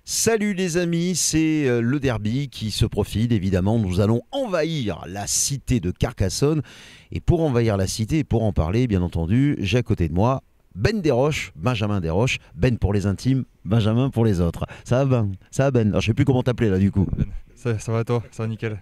Salut les amis, c'est le derby qui se profile. Évidemment, nous allons envahir la cité de Carcassonne. Et pour envahir la cité et pour en parler, bien entendu, j'ai à côté de moi Ben Desroches, Benjamin Desroches. Ben pour les intimes, Benjamin pour les autres. Ça va Ben? Ça va Ben? Alors, je sais plus comment t'appeler là du coup. Ça va toi? Ça va nickel.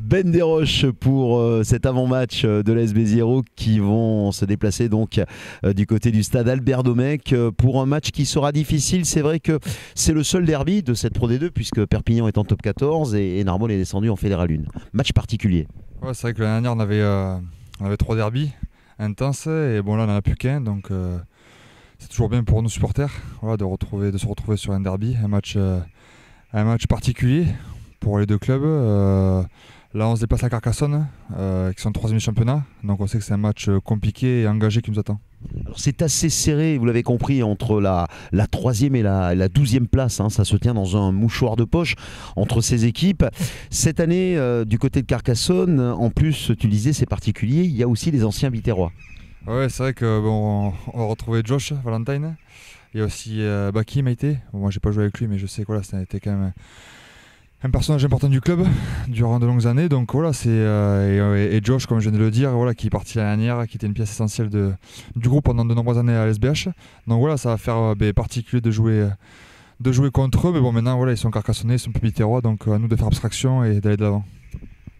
Ben Desroches pour cet avant-match de l'AS Béziers qui vont se déplacer donc du côté du stade Albert Domecq pour un match qui sera difficile. C'est vrai que c'est le seul derby de cette Pro D2 puisque Perpignan est en top 14 et Narbonne est descendu en Fédéral 1. Match particulier. Ouais, c'est vrai que l'année dernière on avait 3 derbys intenses et bon là on n'en a plus qu'un, donc c'est toujours bien pour nos supporters, voilà, de se retrouver sur un derby, un match particulier pour les deux clubs. Là on se déplace à Carcassonne qui sont 3e championnat, donc on sait que c'est un match compliqué et engagé qui nous attend. Alors c'est assez serré, vous l'avez compris, entre la 3e et la 12e place. Hein. Ça se tient dans un mouchoir de poche entre ces équipes. Cette année, du côté de Carcassonne, en plus, tu disais, c'est particulier, il y a aussi des anciens Biterrois. Ouais, c'est vrai que on va retrouver Josh Valentine. Il y a aussi Baki Maïté. Bon, moi j'ai pas joué avec lui, mais je sais que voilà, ça a été quand même un personnage important du club durant de longues années. Donc voilà, et Josh, comme je viens de le dire, voilà, qui est parti l'année dernière, qui était une pièce essentielle du groupe pendant de nombreuses années à l'SBH. Donc voilà, ça va faire particulier de jouer contre eux. Mais bon, maintenant voilà, ils sont carcassonnais, ils sont plus biterrois, donc à nous de faire abstraction et d'aller de l'avant.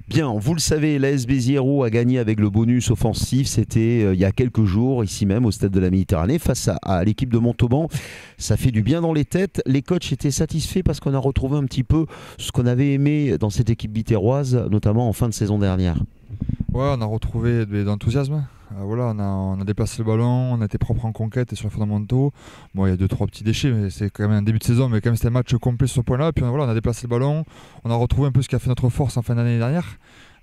Bien, vous le savez, l'AS Béziers a gagné avec le bonus offensif. C'était il y a quelques jours, ici même, au stade de la Méditerranée, face à l'équipe de Montauban. Ça fait du bien dans les têtes. Les coachs étaient satisfaits parce qu'on a retrouvé un petit peu ce qu'on avait aimé dans cette équipe biterroise, notamment en fin de saison dernière. Ouais, on a retrouvé de l'enthousiasme. Voilà, on a déplacé le ballon, on a été propre en conquête et sur les fondamentaux. Bon, il y a 2-3 petits déchets, mais c'est quand même un début de saison, mais quand même c'était un match complet sur ce point-là. Puis voilà, on a déplacé le ballon, on a retrouvé un peu ce qui a fait notre force en fin d'année dernière.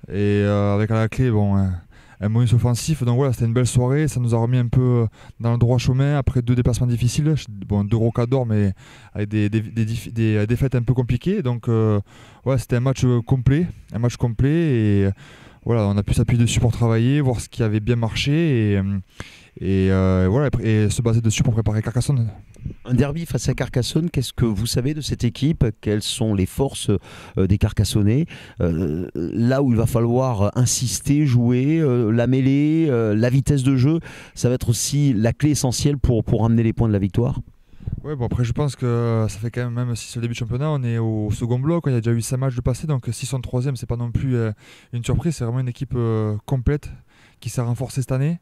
Et avec à la clé, bon, un bonus offensif. Donc voilà, c'était une belle soirée, ça nous a remis un peu dans le droit chemin après 2 déplacements difficiles. Bon, 2 rocadors, mais avec des défaites un peu compliquées. Donc ouais, c'était un match complet. Et voilà, on a pu s'appuyer dessus pour travailler, voir ce qui avait bien marché voilà, et se baser dessus pour préparer Carcassonne. Un derby face à Carcassonne, qu'est-ce que vous savez de cette équipe? Quelles sont les forces des Carcassonnais? Là où il va falloir insister, jouer, la mêlée, la vitesse de jeu, ça va être aussi la clé essentielle pour amener les points de la victoire. Ouais, bon après je pense que ça fait quand même si c'est le début de championnat, on est au second bloc, il y a déjà eu 5 matchs de passé, donc s'ils sont 3e, c'est pas non plus une surprise, c'est vraiment une équipe complète qui s'est renforcée cette année,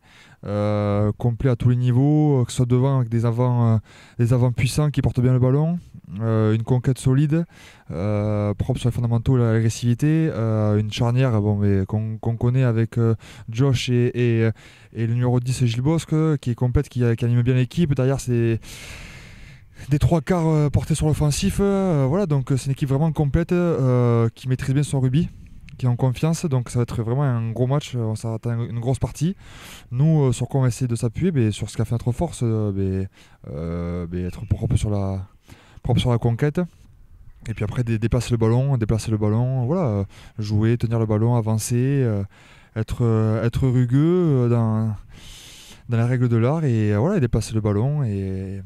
complet à tous les niveaux, que ce soit devant avec des avants puissants qui portent bien le ballon, une conquête solide, propre sur les fondamentaux, l'agressivité, une charnière qu'on connaît avec Josh et le numéro 10 Gilles Bosque, qui est complète, qui anime bien l'équipe. Derrière c'est des 3/4 portés sur l'offensif, voilà, donc c'est une équipe vraiment complète qui maîtrise bien son rugby, qui est en confiance, donc ça va être vraiment un gros match, ça va être une grosse partie. Nous, sur quoi on va essayer de s'appuyer, sur ce qu'a fait notre force, être propre sur la conquête. Et puis après déplacer le ballon, voilà, jouer, tenir le ballon, avancer, être rugueux dans la règle de l'art, et voilà, et déplacer le ballon et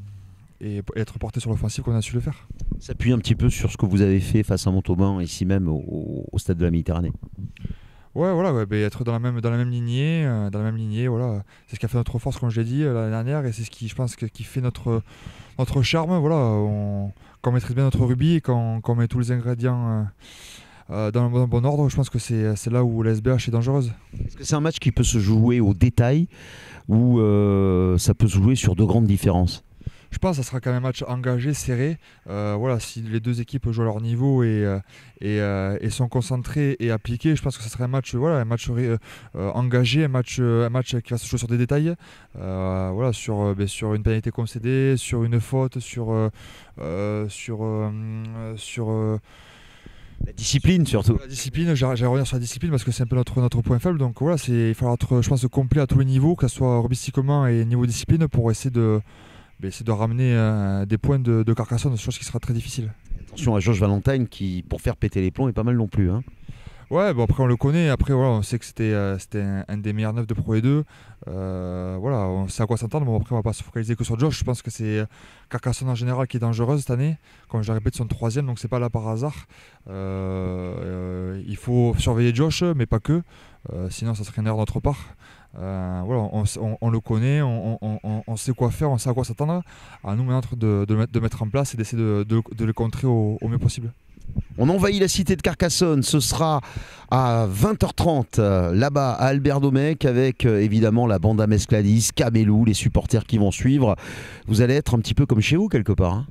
être porté sur l'offensive comme on a su le faire. S'appuie un petit peu sur ce que vous avez fait face à Montauban, ici même au stade de la Méditerranée. Ouais, voilà, ouais, être dans la même lignée, voilà. C'est ce qui a fait notre force, comme je l'ai dit l'année dernière, et c'est ce qui, je pense, qui fait notre charme. Voilà, qu'on maîtrise bien notre rugby et qu'on met tous les ingrédients dans le bon ordre. Je pense que c'est là où la SBH est dangereuse. Est-ce que c'est un match qui peut se jouer au détail ou ça peut se jouer sur de grandes différences? Je pense que ça sera quand même un match engagé, serré. Voilà, si les deux équipes jouent à leur niveau et sont concentrées et appliquées, je pense que ce sera un match, voilà, engagé, un match qui va se jouer sur des détails. Voilà, sur une pénalité concédée, sur une faute, sur la discipline surtout. La discipline, j'allais revenir sur la discipline parce que c'est un peu notre point faible. Donc voilà, il faudra être, je pense, complet à tous les niveaux, que ce soit rugbystiquement et niveau discipline, pour essayer de ramener des points de Carcassonne, chose qui sera très difficile. Attention à Josh Valentine qui, pour faire péter les plombs, est pas mal non plus. Hein. Ouais, bon après on le connaît, après voilà, on sait que c'était un des meilleurs neufs de Pro E2. Voilà, on sait à quoi s'entendre, mais après on va pas se focaliser que sur Josh. Je pense que c'est Carcassonne en général qui est dangereuse cette année. Comme je le répète, son troisième, donc c'est pas là par hasard. Il faut surveiller Josh, mais pas que. Sinon ça serait une erreur de notre part. Voilà, on le connaît, on sait quoi faire, on sait à quoi s'attendre. À nous maintenant de mettre en place et d'essayer de le contrer au mieux possible. On envahit la cité de Carcassonne, ce sera à 20h30 là-bas à Albert Domecq avec évidemment la bande à Mescladis, Camélou, les supporters qui vont suivre. Vous allez être un petit peu comme chez vous quelque part. Hein.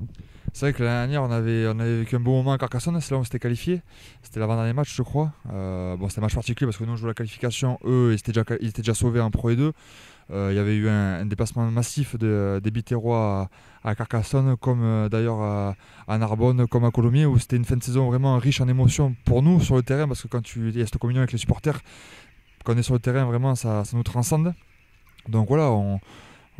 C'est vrai que l'année dernière on avait vécu un bon moment à Carcassonne, c'est là où on s'était qualifié. C'était l'avant-dernier match je crois. Bon, c'était un match particulier parce que nous on jouait la qualification, eux ils étaient déjà sauvés en Pro E2. Il y avait eu un déplacement massif des Biterrois à Carcassonne, comme d'ailleurs à Narbonne, comme à Colomiers, où c'était une fin de saison vraiment riche en émotions pour nous sur le terrain, parce que quand il y a cette communion avec les supporters, quand on est sur le terrain, vraiment ça nous transcende. Donc voilà,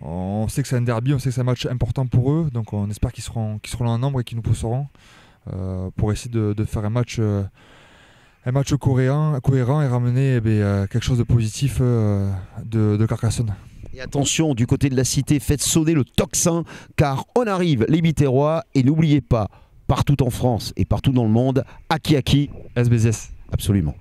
on sait que c'est un derby, on sait que c'est un match important pour eux, donc on espère qu'ils seront là en nombre et qu'ils nous pousseront pour essayer de faire un match cohérent et ramener quelque chose de positif de Carcassonne. Et attention, du côté de la cité, faites sonner le tocsin, car on arrive les Biterrois, et n'oubliez pas, partout en France et partout dans le monde, Aki Aki. SBZS. Absolument.